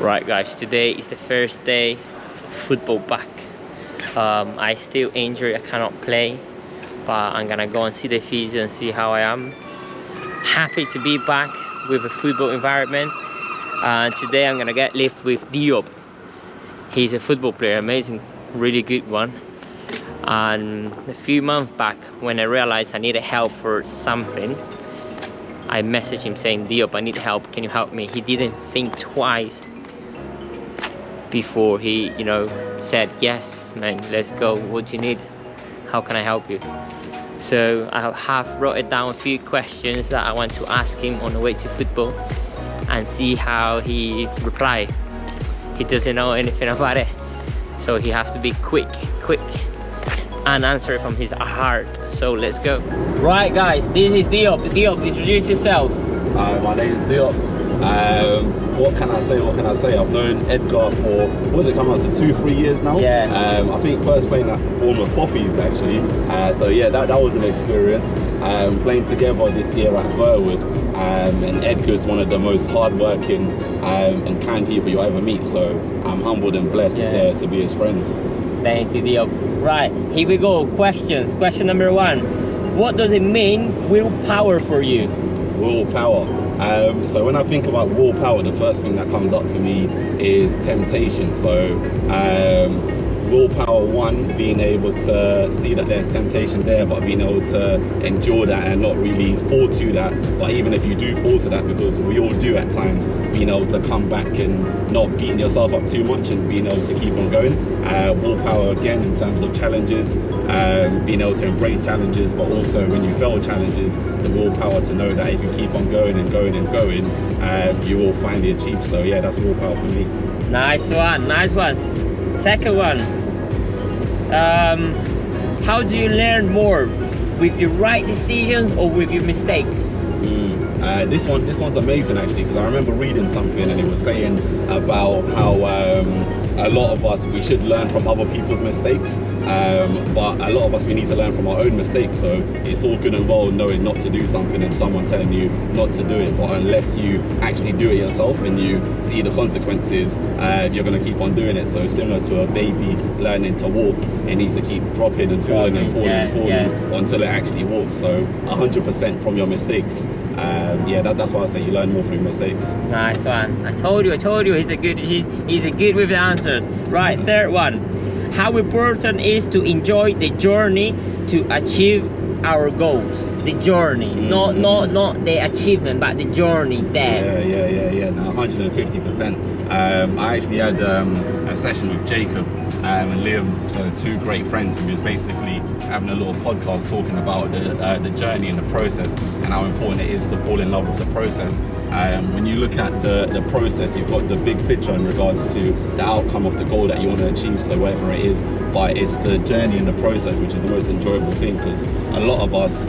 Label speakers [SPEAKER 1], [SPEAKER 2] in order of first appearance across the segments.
[SPEAKER 1] Right guys, today is the first day of football back. I still injured, I cannot play, but I'm gonna go and see the physio and see how I am. Happy to be back with a football environment. Today I'm gonna get lift with Diop. He's a football player, amazing, really good one. And a few months back, when I realized I needed help for something, I messaged him saying, Diop, I need help, can you help me? He didn't think twice before he, said, yes, man, let's go, what do you need? How can I help you? So I have wrote down a few questions that I want to ask him on the way to football and see how he reply. He doesn't know anything about it, so he has to be quick and answer it from his heart. So let's go. Right guys, this is Diop. Diop, introduce yourself.
[SPEAKER 2] Hi, my name is Diop. What can I say? I've known Edgar for, what does it come out to, 2-3 years now?
[SPEAKER 1] Yeah.
[SPEAKER 2] I think first playing at Bournemouth Poppies actually. So yeah, that was an experience. Playing together this year at Burwood. And Edgar's one of the most hardworking and kind people you'll ever meet. So I'm humbled and blessed to be his friend.
[SPEAKER 1] Thank you, Diop. Right, here we go. Questions. Question number 1. What does it mean, willpower, for you?
[SPEAKER 2] Willpower. So when I think about willpower, the first thing that comes up for me is temptation. So willpower 1, being able to see that there's temptation there, but being able to endure that and not really fall to that. But even if you do fall to that, because we all do at times, being able to come back and not beating yourself up too much and being able to keep on going. Willpower again in terms of challenges, being able to embrace challenges, but also when you fail challenges, the willpower to know that if you keep on going and going and going, you will finally achieve. So yeah, that's willpower for me.
[SPEAKER 1] Nice one. Second one, how do you learn more, with your right decisions or with your mistakes?
[SPEAKER 2] This one's amazing actually, because I remember reading something and it was saying about how a lot of us, we should learn from other people's mistakes, but a lot of us, we need to learn from our own mistakes. So it's all good and well knowing not to do something and someone telling you not to do it, but unless you actually do it yourself and you see the consequences, you're going to keep on doing it. So similar to a baby learning to walk, it needs to keep dropping and falling and falling until it actually walks. So 100% from your mistakes. That's why I say you learn more from your mistakes. Nice one.
[SPEAKER 1] I told you he's a good with the answers. Right, third one, how important is to enjoy the journey to achieve our goals? The journey, not the achievement, but the journey there.
[SPEAKER 2] Yeah, no, 150%. I actually had a session with Jacob and Liam, so 2 great friends, and we was basically having a little podcast talking about the journey and the process and how important it is to fall in love with the process. When you look at the process, you've got the big picture in regards to the outcome of the goal that you want to achieve, so whatever it is, but it's the journey and the process which is the most enjoyable thing, because a lot of us,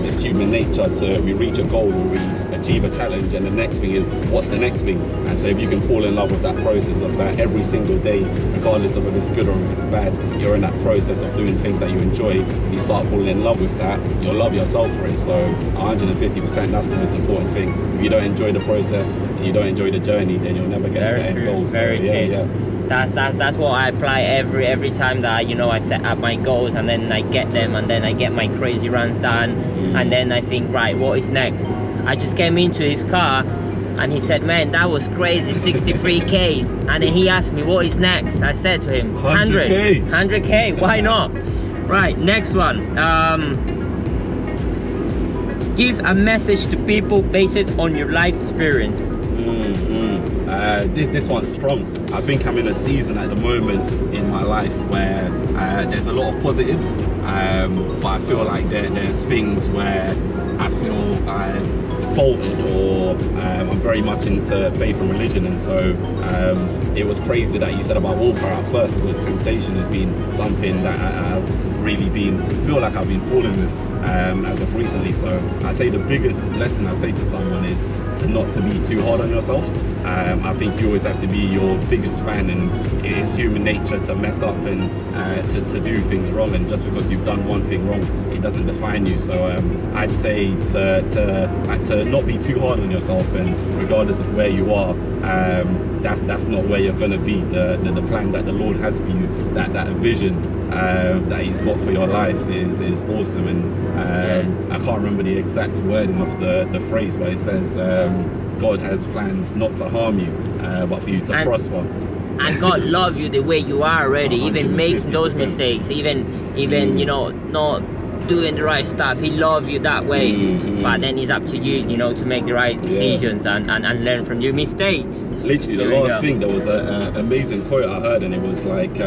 [SPEAKER 2] it's human nature we reach a goal or we achieve a challenge, and the next thing is, what's the next thing? And so if you can fall in love with that process of that every single day, regardless of if it's good or if it's bad, you're in that process of doing things that you enjoy, you start falling in love with that, you'll love yourself for it. So 150%, that's the most important thing. If you don't enjoy the process, you don't enjoy the journey, then you'll never get to the end goal.
[SPEAKER 1] Very true. That's what I apply every time that I set up my goals, and then I get them, and then I get my crazy runs done, and then I think, right, what is next? I just came into his car and he said, man, that was crazy, 63 Ks, and then he asked me, what is next? I said to him, 100K, why not? Right, next one, give a message to people based on your life experience.
[SPEAKER 2] This one's strong. I think I'm in a season at the moment in my life where there's a lot of positives, but I feel like there's things where I feel I've faltered, or I'm very much into faith and religion, and so it was crazy that you said about willpower at first, because temptation has been something that I've really feel like I've been falling with as of recently. So I'd say the biggest lesson I say to someone is not to be too hard on yourself. I think you always have to be your biggest fan, and it's human nature to mess up and to do things wrong, and just because you've done one thing wrong, it doesn't define you. So I'd say to not be too hard on yourself, and regardless of where you are, that's not where you're going to be. The plan that the Lord has for you, that vision that He's got for your life is awesome. And I can't remember the exact wording of the phrase, but it says God has plans not to harm you, but for you to prosper.
[SPEAKER 1] And God loves you the way you are already, even making those mistakes, even you know, not doing the right stuff. He loves you that way. But then it's up to you, you know, to make the right decisions and learn from your mistakes.
[SPEAKER 2] Literally, the last thing, there was an amazing quote I heard, and it was like,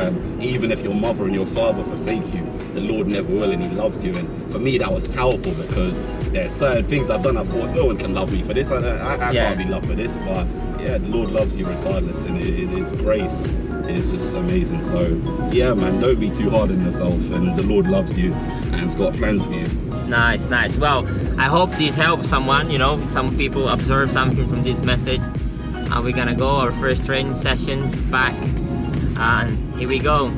[SPEAKER 2] even if your mother and your father forsake you, the Lord never will, and He loves you. And for me, that was powerful, because there's certain things I've done, I thought no one can love me for this, I can't be loved for this, but yeah, the Lord loves you regardless, and His grace is just amazing. So yeah, man, don't be too hard on yourself, and the Lord loves you and He's got plans for you.
[SPEAKER 1] Nice. Well, I hope this helps someone, you know, some people observe something from this message. And we're gonna go our first training session back, and here we go.